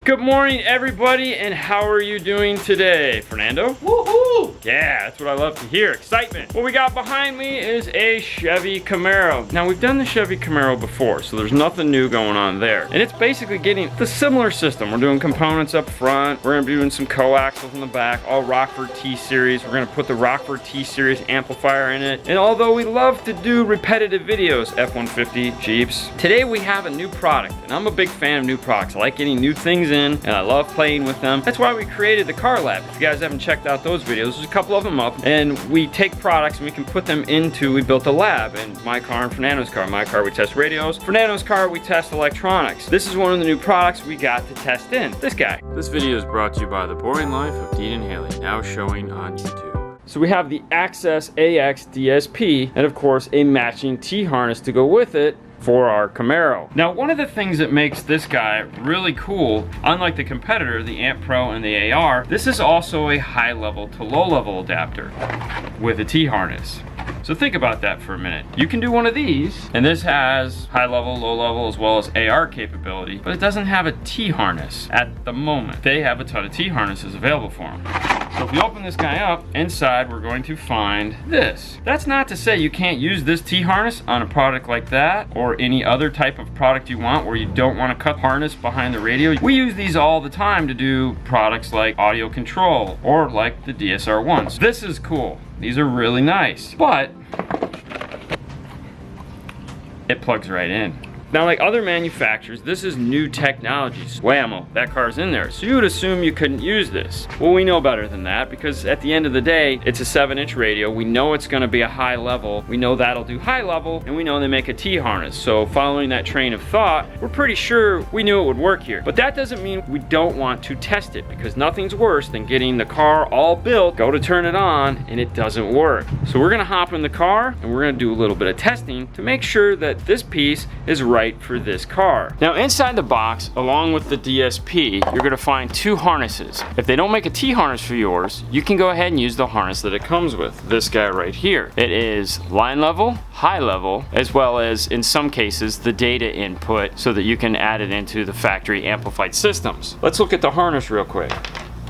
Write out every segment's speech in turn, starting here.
Good morning, everybody, and how are you doing today? Fernando? Woohoo! Yeah, that's what I love to hear, excitement. What we got behind me is a Chevy Camaro. Now, we've done the Chevy Camaro before, so there's nothing new going on there. And it's basically getting the similar system. We're doing components up front. We're gonna be doing some coaxials in the back, all Rockford T-Series. We're gonna put the Rockford T-Series amplifier in it. And although we love to do repetitive videos, F-150, Jeeps, today we have a new product. And I'm a big fan of new products. I like getting new things in, and I love playing with them. That's why we created the Car Lab. If you guys haven't checked out those videos, there's a couple of them up, and we take products and we can put them into, we built a lab in my car and Fernando's car. My car, we test radios. Fernando's car, we test electronics. This is one of the new products we got to test in. This guy. This video is brought to you by The Boring Life of Dean and Haley, now showing on YouTube. So we have the Axxess AX DSP, and of course a matching T-harness to go with it for our Camaro. Now, one of the things that makes this guy really cool, unlike the competitor, the Amp Pro and the AR, this is also a high level to low level adapter with a T-harness. So think about that for a minute. You can do one of these, and this has high level, low level, as well as AR capability, but it doesn't have a T-harness at the moment. They have a ton of T-harnesses available for them. So if we open this guy up, inside we're going to find this. That's not to say you can't use this T-harness on a product like that, or any other type of product you want where you don't want to cut harness behind the radio. We use these all the time to do products like audio control, or like the DSR-1s. This is cool. These are really nice, but it plugs right in. Now, like other manufacturers, this is new technology. Whammo, that car's in there. So you would assume you couldn't use this. Well, we know better than that, because at the end of the day, it's a 7-inch radio. We know it's gonna be a high level. We know that'll do high level, and we know they make a T-harness. So following that train of thought, we're pretty sure we knew it would work here. But that doesn't mean we don't want to test it, because nothing's worse than getting the car all built, go to turn it on, and it doesn't work. So we're gonna hop in the car, and we're gonna do a little bit of testing to make sure that this piece is right for this car. Now, inside the box, along with the DSP, you're gonna find two harnesses. If they don't make a T-harness for yours, you can go ahead and use the harness that it comes with. This guy right here. It is line level, high level, as well as, in some cases, the data input so that you can add it into the factory amplified systems. Let's look at the harness real quick.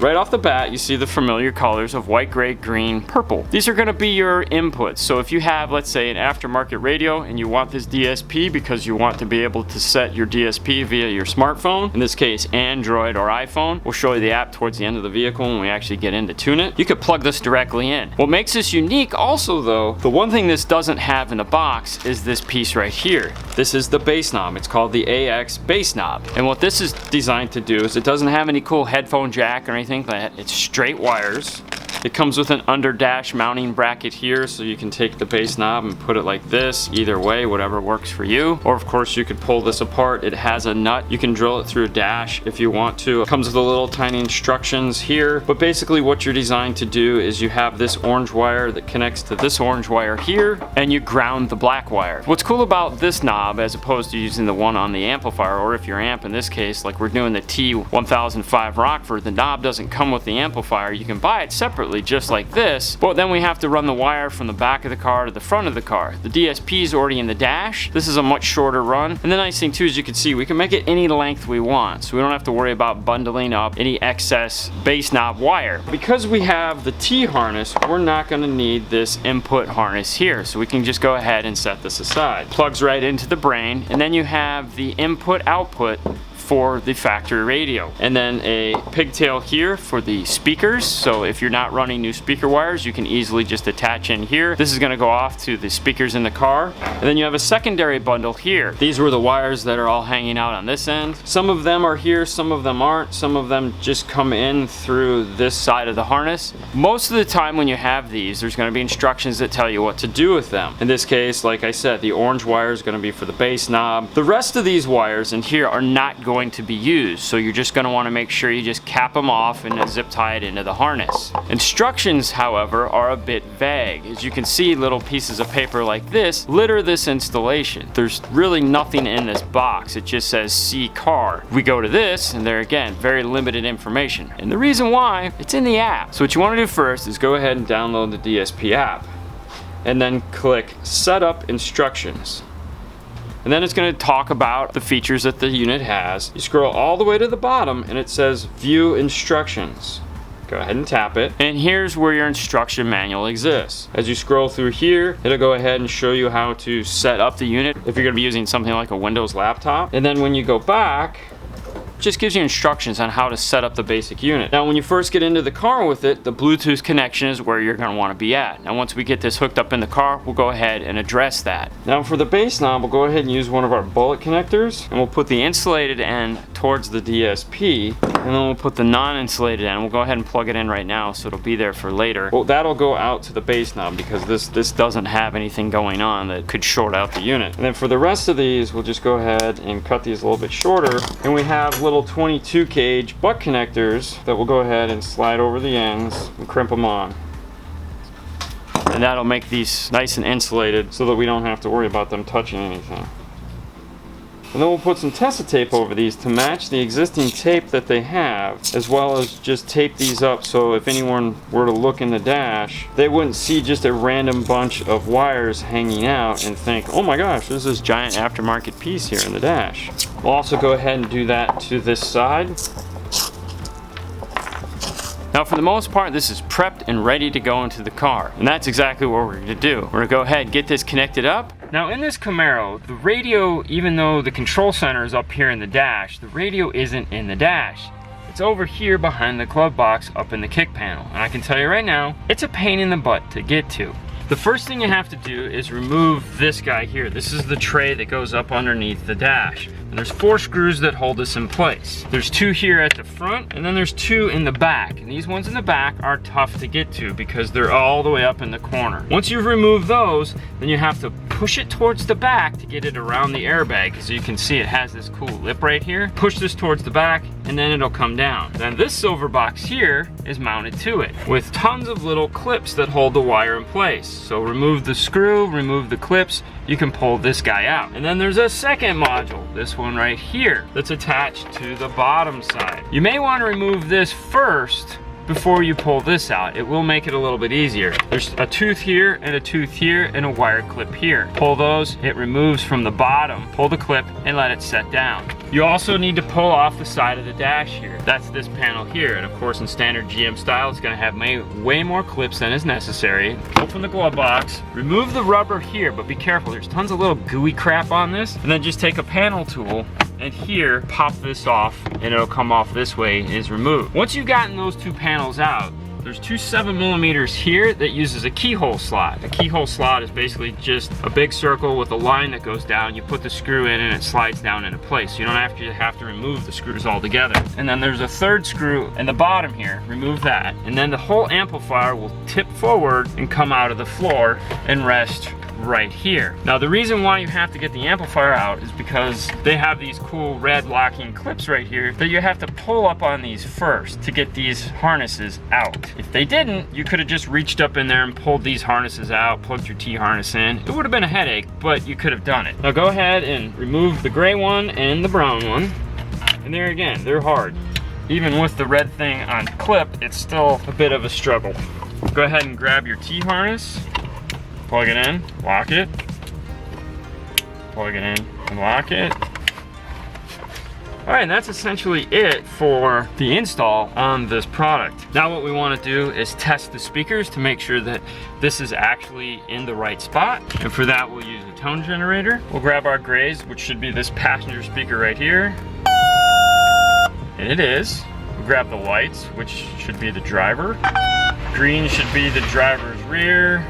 Right off the bat, you see the familiar colors of white, gray, green, purple. These are gonna be your inputs. So if you have, let's say, an aftermarket radio and you want this DSP because you want to be able to set your DSP via your smartphone, in this case, Android or iPhone, we'll show you the app towards the end of the vehicle when we actually get in to tune it. You could plug this directly in. What makes this unique also though, the one thing this doesn't have in the box is this piece right here. This is the bass knob. It's called the AX bass knob. And what this is designed to do is it doesn't have any cool headphone jack or anything. It's straight wires. It comes with an under dash mounting bracket here, so you can take the bass knob and put it like this, either way, whatever works for you. Or of course you could pull this apart. It has a nut. You can drill it through a dash if you want to. It comes with a little tiny instructions here, but basically what you're designed to do is you have this orange wire that connects to this orange wire here, and you ground the black wire. What's cool about this knob, as opposed to using the one on the amplifier, or if your amp in this case, like we're doing the T1005 Rockford, the knob doesn't come with the amplifier. You can buy it separately just like this, but then we have to run the wire from the back of the car to the front of the car. The DSP is already in the dash. This is a much shorter run, and the nice thing too is you can see we can make it any length we want, so we don't have to worry about bundling up any excess bass knob wire. Because we have the T-harness, we're not going to need this input harness here, so we can just go ahead and set this aside. Plugs right into the brain, and then you have the input output for the factory radio, and then a pigtail here for the speakers. So if you're not running new speaker wires, you can easily just attach in here. This is going to go off to the speakers in the car, and then you have a secondary bundle here. These were the wires that are all hanging out on this end. Some of them are here, some of them aren't. Some of them just come in through this side of the harness. Most of the time when you have these, there's going to be instructions that tell you what to do with them. In this case, like I said, the orange wire is going to be for the bass knob. The rest of these wires in here are not going to be used, so you're just going to want to make sure you just cap them off and zip tie it into the harness. Instructions, however, are a bit vague. As you can see, little pieces of paper like this litter this installation. There's really nothing in this box. It just says see car. We go to this, and there again, very limited information. And the reason why, it's in the app. So what you want to do first is go ahead and download the DSP app, and then click Setup Instructions. and then it's going to talk about the features that the unit has. You scroll all the way to the bottom and it says view instructions. Go ahead and tap it, and here's where your instruction manual exists. As you scroll through here, it'll go ahead and show you how to set up the unit if you're going to be using something like a Windows laptop. And then when you go back, just gives you instructions on how to set up the basic unit. Now when you first get into the car with it, the Bluetooth connection is where you're going to want to be at. Now once we get this hooked up in the car, we'll go ahead and address that. Now for the base knob, we'll go ahead and use one of our bullet connectors, and we'll put the insulated end towards the DSP, and then we'll put the non-insulated end. We'll go ahead and plug it in right now so it'll be there for later. Well, that'll go out to the base knob because this doesn't have anything going on that could short out the unit. And then for the rest of these, we'll just go ahead and cut these a little bit shorter, and we have little 22 gauge butt connectors that we'll go ahead and slide over the ends and crimp them on. And that'll make these nice and insulated so that we don't have to worry about them touching anything. And then we'll put some Tessa tape over these to match the existing tape that they have, as well as just tape these up so if anyone were to look in the dash, they wouldn't see just a random bunch of wires hanging out and think, oh my gosh, there's this giant aftermarket piece here in the dash. We'll also go ahead and do that to this side. Now for the most part, this is prepped and ready to go into the car, and that's exactly what we're going to do. We're going to go ahead and get this connected up. Now in this Camaro, the radio, even though the control center is up here in the dash, the radio isn't in the dash. It's over here behind the glove box up in the kick panel, and I can tell you right now, it's a pain in the butt to get to. The first thing you have to do is remove this guy here. This is the tray that goes up underneath the dash. And there's 4 screws that hold this in place. There's 2 here at the front, and then there's 2 in the back. And these ones in the back are tough to get to because they're all the way up in the corner. Once you've removed those, then you have to push it towards the back to get it around the airbag. As you can see, it has this cool lip right here. Push this towards the back, and then it'll come down. Then this silver box here is mounted to it with tons of little clips that hold the wire in place. So remove the screw, remove the clips, you can pull this guy out. And then there's a second module, this one right here, that's attached to the bottom side. You may want to remove this first before you pull this out. It will make it a little bit easier. There's a tooth here and a tooth here and a wire clip here. Pull those, it removes from the bottom. Pull the clip and let it set down. You also need to pull off the side of the dash here. That's this panel here, and of course in standard GM style, it's gonna have way more clips than is necessary. Open the glove box, remove the rubber here, but be careful, there's tons of little gooey crap on this, and then just take a panel tool and here, pop this off, and it'll come off this way and is removed. Once you've gotten those 2 panels out, there's 2 7mm here that uses a keyhole slot. A keyhole slot is basically just a big circle with a line that goes down. You put the screw in and it slides down into place. So you don't have to remove the screws altogether. And then there's a 3rd screw in the bottom here. Remove that. And then the whole amplifier will tip forward and come out of the floor and rest right here. Now the reason why you have to get the amplifier out is because they have these cool red locking clips right here that you have to pull up on these first to get these harnesses out. If they didn't, you could have just reached up in there and pulled these harnesses out, plugged your T-harness in. It would have been a headache, but you could have done it. Now go ahead and remove the gray one and the brown one. And there again, they're hard. Even with the red thing on clip, it's still a bit of a struggle. Go ahead and grab your T-harness, plug it in, lock it, plug it in and lock it. All right, and that's essentially it for the install on this product. Now what we want to do is test the speakers to make sure that this is actually in the right spot. And for that, we'll use a tone generator. We'll grab our grays, which should be this passenger speaker right here. And it is. We'll grab the lights, which should be the driver. Green should be the driver's rear.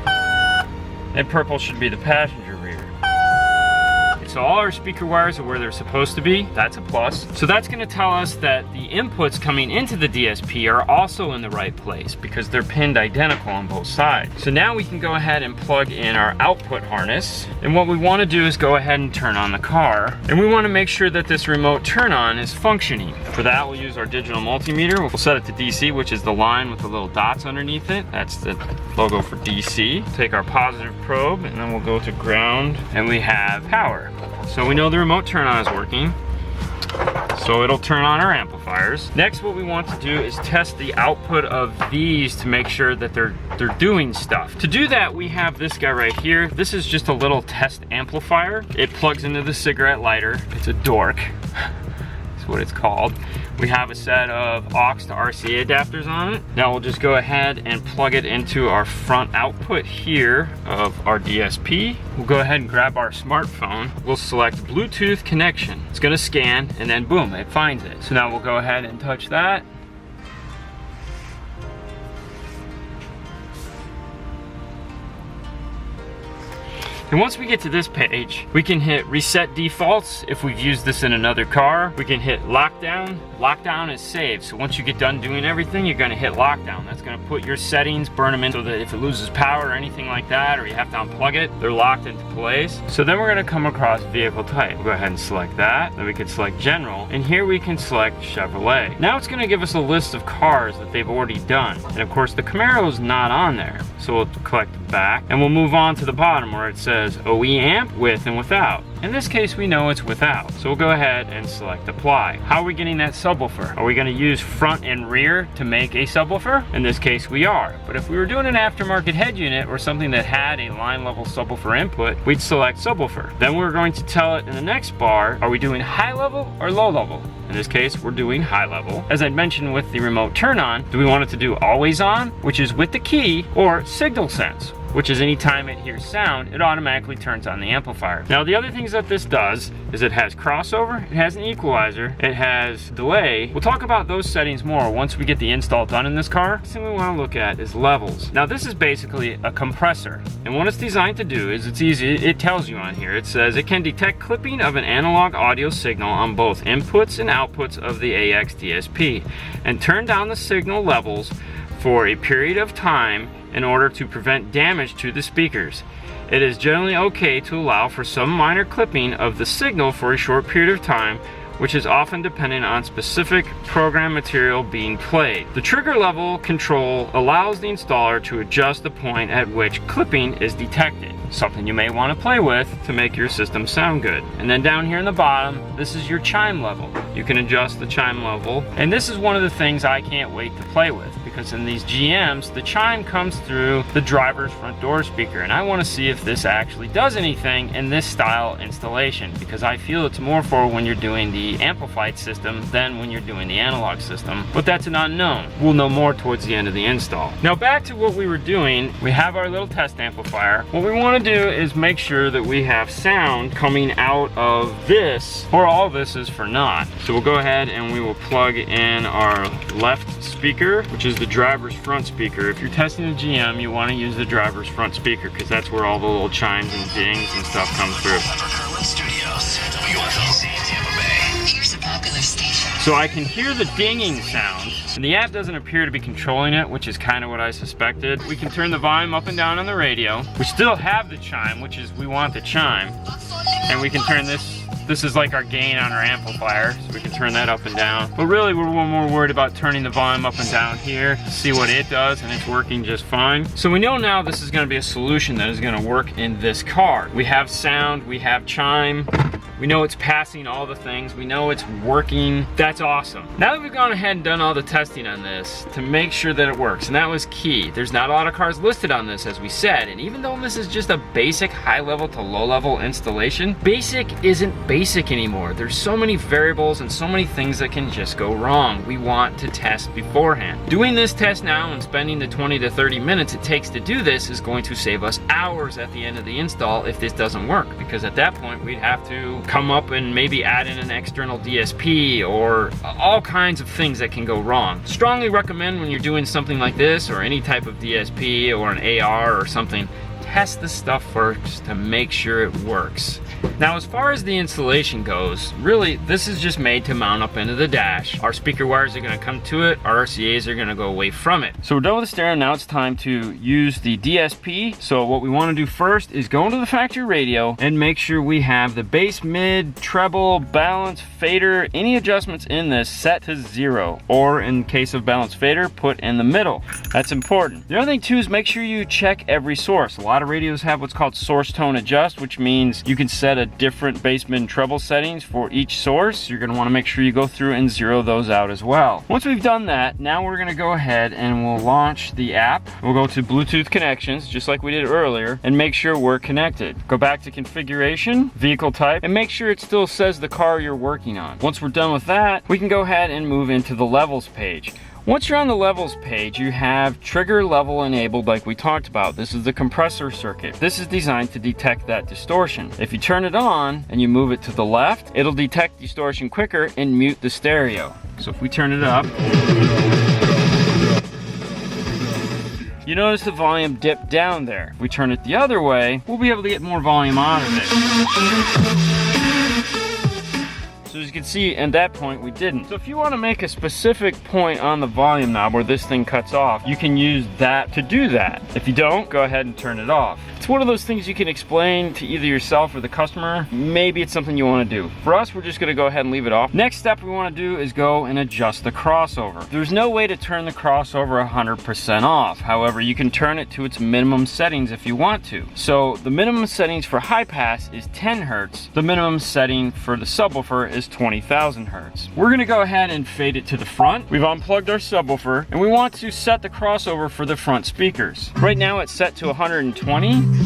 And purple should be the passenger rear. So all our speaker wires are where they're supposed to be. That's a plus. So that's going to tell us that the inputs coming into the DSP are also in the right place because they're pinned identical on both sides. So now we can go ahead and plug in our output harness. And what we want to do is go ahead and turn on the car. And we want to make sure that this remote turn on is functioning. For that, we'll use our digital multimeter. We'll set it to DC, which is the line with the little dots underneath it. That's the logo for DC. Take our positive probe and then we'll go to ground and we have power. So we know the remote turn on is working. So it'll turn on our amplifiers. Next, what we want to do is test the output of these to make sure that they're doing stuff. To do that, we have this guy right here. This is just a little test amplifier. It plugs into the cigarette lighter. It's a dork. That's what it's called. We have a set of aux to RCA adapters on it. Now we'll just go ahead and plug it into our front output here of our DSP. We'll go ahead and grab our smartphone. We'll select Bluetooth connection. It's gonna scan and then boom, it finds it. So now we'll go ahead and touch that. And once we get to this page, we can hit reset defaults if we've used this in another car. We can hit lockdown. Lockdown is saved. So once you get done doing everything, you're gonna hit lockdown. That's gonna put your settings, burn them in so that if it loses power or anything like that, or you have to unplug it, they're locked into place. So then we're gonna come across vehicle type. We'll go ahead and select that. Then we can select general. And here we can select Chevrolet. Now it's gonna give us a list of cars that they've already done. And of course the Camaro is not on there. So we'll collect it back and we'll move on to the bottom where it says OE amp with and without. In this case, we know it's without. So we'll go ahead and select apply. How are we getting that subwoofer? Are we gonna use front and rear to make a subwoofer? In this case, we are. But if we were doing an aftermarket head unit or something that had a line level subwoofer input, we'd select subwoofer. Then we're going to tell it in the next bar, are we doing high level or low level? In this case, we're doing high level. As I mentioned with the remote turn on, do we want it to do always on, which is with the key, or signal sense, which is anytime it hears sound, it automatically turns on the amplifier. Now the other things that this does is it has crossover, it has an equalizer, it has delay. We'll talk about those settings more once we get the install done in this car. The thing we want to look at is levels. Now this is basically a compressor, and what it's designed to do is it's easy. It tells you on here, it says it can detect clipping of an analog audio signal on both inputs and outputs of the AX DSP and turn down the signal levels for a period of time in order to prevent damage to the speakers. It is generally okay to allow for some minor clipping of the signal for a short period of time, which is often dependent on specific program material being played. The trigger level control allows the installer to adjust the point at which clipping is detected, something you may want to play with to make your system sound good. And then down here in the bottom, this is your chime level. You can adjust the chime level, and this is one of the things I can't wait to play with, because in these GMs, the chime comes through the driver's front door speaker, and I want to see if this actually does anything in this style installation, because I feel it's more for when you're doing the amplified system than when you're doing the analog system, but that's an unknown. We'll know more towards the end of the install. Now back to what we were doing, we have our little test amplifier. What we want to do is make sure that we have sound coming out of this, or all this is for naught. So we'll go ahead and we will plug in our left speaker, which is the driver's front speaker. If you're testing a GM, you want to use the driver's front speaker because that's where all the little chimes and dings and stuff come through. So I can hear the dinging sound, and the app doesn't appear to be controlling it, which is kind of what I suspected. We can turn the volume up and down on the radio. We still have the chime, which is we want the chime, and we can turn this. This is like our gain on our amplifier, so we can turn that up and down. But really, we're more worried about turning the volume up and down here to see what it does, and it's working just fine. So we know now this is gonna be a solution that is gonna work in this car. We have sound, we have chime, we know it's passing all the things, we know it's working. That's awesome. Now that we've gone ahead and done all the testing on this to make sure that it works, and that was key. There's not a lot of cars listed on this, as we said, and even though this is just a basic high level to low level installation, basic isn't basic anymore. There's so many variables and so many things that can just go wrong. We want to test beforehand. Doing this test now and spending the 20 to 30 minutes it takes to do this is going to save us hours at the end of the install if this doesn't work, because at that point we'd have to come up and maybe add in an external DSP or all kinds of things that can go wrong. Strongly recommend when you're doing something like this or any type of DSP or an AR or something, test the stuff first to make sure it works. Now, as far as the installation goes, really, this is just made to mount up into the dash. Our speaker wires are gonna come to it, our RCAs are gonna go away from it. So we're done with the stereo, now it's time to use the DSP. So what we wanna do first is go into the factory radio and make sure we have the bass, mid, treble, balance, fader, any adjustments in this set to 0, or in case of balance fader, put in the middle. That's important. The other thing too is make sure you check every source. A lot lot of radios have what's called source tone adjust, which means you can set a different bass, mid, and treble settings for each source. You're gonna wanna make sure you go through and zero those out as well. Once we've done that, now we're gonna go ahead and we'll launch the app. We'll go to Bluetooth connections, just like we did earlier, and make sure we're connected. Go back to configuration, vehicle type, and make sure it still says the car you're working on. Once we're done with that, we can go ahead and move into the levels page. Once you're on the levels page, you have trigger level enabled like we talked about. This is the compressor circuit. This is designed to detect that distortion. If you turn it on and you move it to the left, it'll detect distortion quicker and mute the stereo. So if we turn it up, you notice the volume dip down there. If we turn it the other way, we'll be able to get more volume out of it. So as you can see, at that point, we didn't. So if you want to make a specific point on the volume knob where this thing cuts off, you can use that to do that. If you don't, go ahead and turn it off. It's one of those things you can explain to either yourself or the customer. Maybe it's something you want to do. For us, we're just going to go ahead and leave it off. Next step we want to do is go and adjust the crossover. There's no way to turn the crossover 100% off. However, you can turn it to its minimum settings if you want to. So the minimum settings for high pass is 10 Hertz. The minimum setting for the subwoofer is 20,000 Hertz. We're going to go ahead and fade it to the front. We've unplugged our subwoofer and we want to set the crossover for the front speakers. Right now it's set to 120.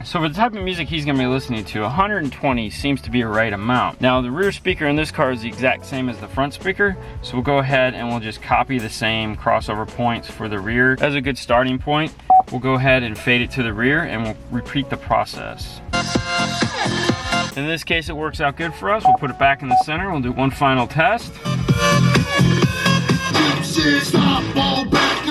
So for the type of music he's going to be listening to, 120 seems to be a right amount. Now the rear speaker in this car is the exact same as the front speaker, so we'll go ahead and we'll just copy the same crossover points for the rear as a good starting point. We'll go ahead and fade it to the rear and we'll repeat the process. In this case it works out good for us. We'll put it back in the center. We'll do one final test.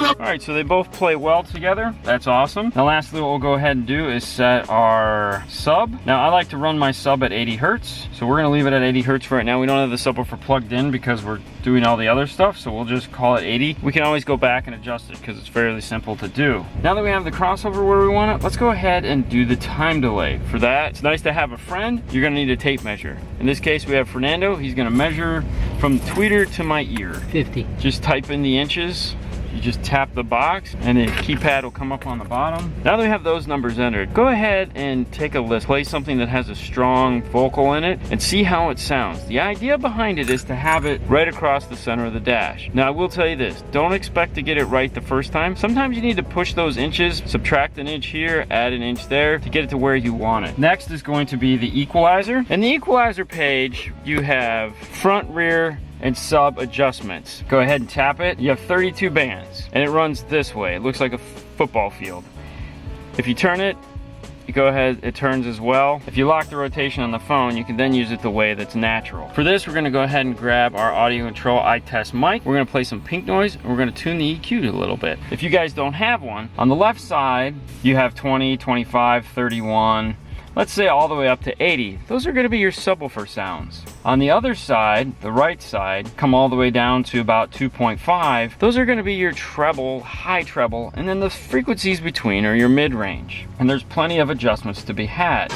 Alright, so they both play well together. That's awesome. Now lastly, what we'll go ahead and do is set our sub. Now I like to run my sub at 80 Hertz. So we're going to leave it at 80 Hertz right now. We don't have the subwoofer plugged in because we're doing all the other stuff. So we'll just call it 80. We can always go back and adjust it because it's fairly simple to do. Now that we have the crossover where we want it, let's go ahead and do the time delay. For that, it's nice to have a friend. You're going to need a tape measure. In this case, we have Fernando. He's going to measure from the tweeter to my ear. 50. Just type in the inches. You just tap the box and the keypad will come up on the bottom. Now that we have those numbers entered, go ahead and take a list. Play something that has a strong vocal in it and see how it sounds. The idea behind it is to have it right across the center of the dash. Now I will tell you this, don't expect to get it right the first time. Sometimes you need to push those inches, subtract an inch here, add an inch there to get it to where you want it. Next is going to be the equalizer. In the equalizer page, you have front, rear, and sub adjustments. Go ahead and tap it. You have 32 bands and it runs this way. It looks like a football field. If you turn it, you go ahead, it turns as well. If you lock the rotation on the phone, you can then use it the way that's natural. For this, we're gonna go ahead and grab our audio control iTest mic. We're gonna play some pink noise and we're gonna tune the EQ a little bit. If you guys don't have one, on the left side, you have 20, 25, 31, let's say all the way up to 80. Those are gonna be your subwoofer sounds. On the other side, the right side, come all the way down to about 2.5. Those are gonna be your treble, high treble, and then the frequencies between are your mid-range. And there's plenty of adjustments to be had.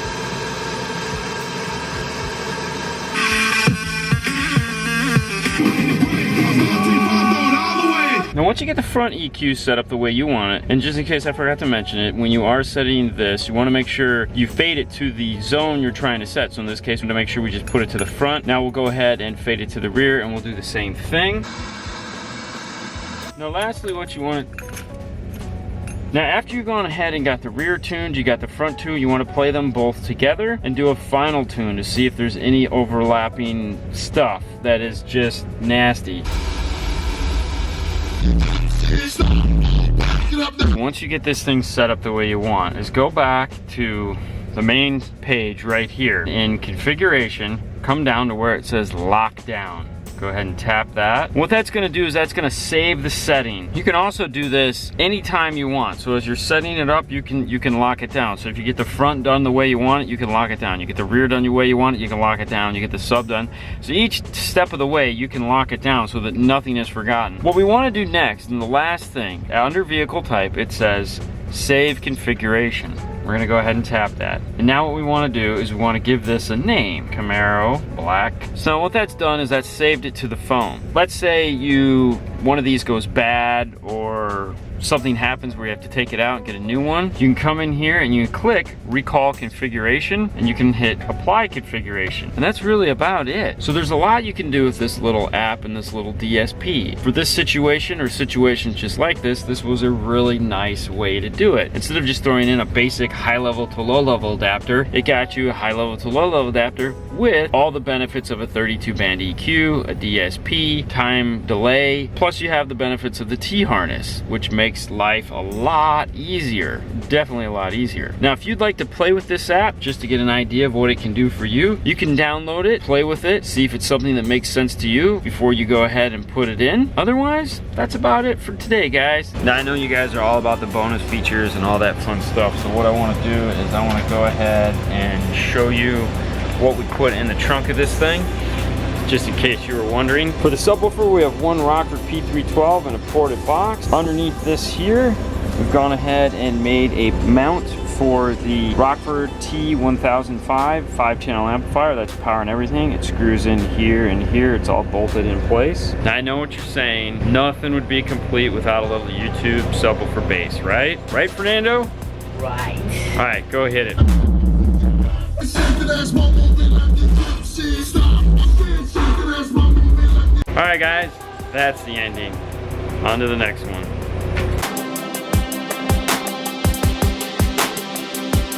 Now once you get the front EQ set up the way you want it, and just in case I forgot to mention it, when you are setting this, you want to make sure you fade it to the zone you're trying to set. So in this case, we're going to make sure we just put it to the front. Now we'll go ahead and fade it to the rear and we'll do the same thing. Now lastly, what you want to... Now after you've gone ahead and got the rear tuned, you got the front tuned, you want to play them both together and do a final tune to see if there's any overlapping stuff that is just nasty. Once you get this thing set up the way you want, is go back to the main page right here. In configuration, come down to where it says lockdown. Go ahead and tap that. What that's gonna do is that's gonna save the setting. You can also do this anytime you want. So as you're setting it up, you can lock it down. So if you get the front done the way you want it, you can lock it down. You get the rear done the way you want it, you can lock it down. You get the sub done. So each step of the way, you can lock it down so that nothing is forgotten. What we wanna do next, and the last thing, under vehicle type, it says save configuration. We're gonna go ahead and tap that. And now what we wanna do is we wanna give this a name, Camaro Black. So what that's done is that's saved it to the phone. Let's say one of these goes bad or something happens where you have to take it out and get a new one, you can come in here and you can click recall configuration and you can hit apply configuration. And that's really about it. So there's a lot you can do with this little app and this little DSP. For this situation or situations just like this was a really nice way to do it. Instead of just throwing in a basic high level to low level adapter, it got you a high level to low level adapter with all the benefits of a 32 band EQ, a DSP, time delay, plus you have the benefits of the T-harness, which makes life a lot easier. Definitely a lot easier. Now, if you'd like to play with this app, just to get an idea of what it can do for you, you can download it, play with it, see if it's something that makes sense to you before you go ahead and put it in. Otherwise, that's about it for today, guys. Now, I know you guys are all about the bonus features and all that fun stuff, so what I want to do is I want to go ahead and show you what we put in the trunk of this thing, just in case you were wondering. For the subwoofer, we have one Rockford P312 and a ported box. Underneath this here, we've gone ahead and made a mount for the Rockford T1005 5-channel amplifier. That's power and everything. It screws in here and here. It's all bolted in place. Now, I know what you're saying. Nothing would be complete without a little YouTube subwoofer bass, right? Right, Fernando? Right. All right, go hit it. All right, guys, that's the ending. On to the next one.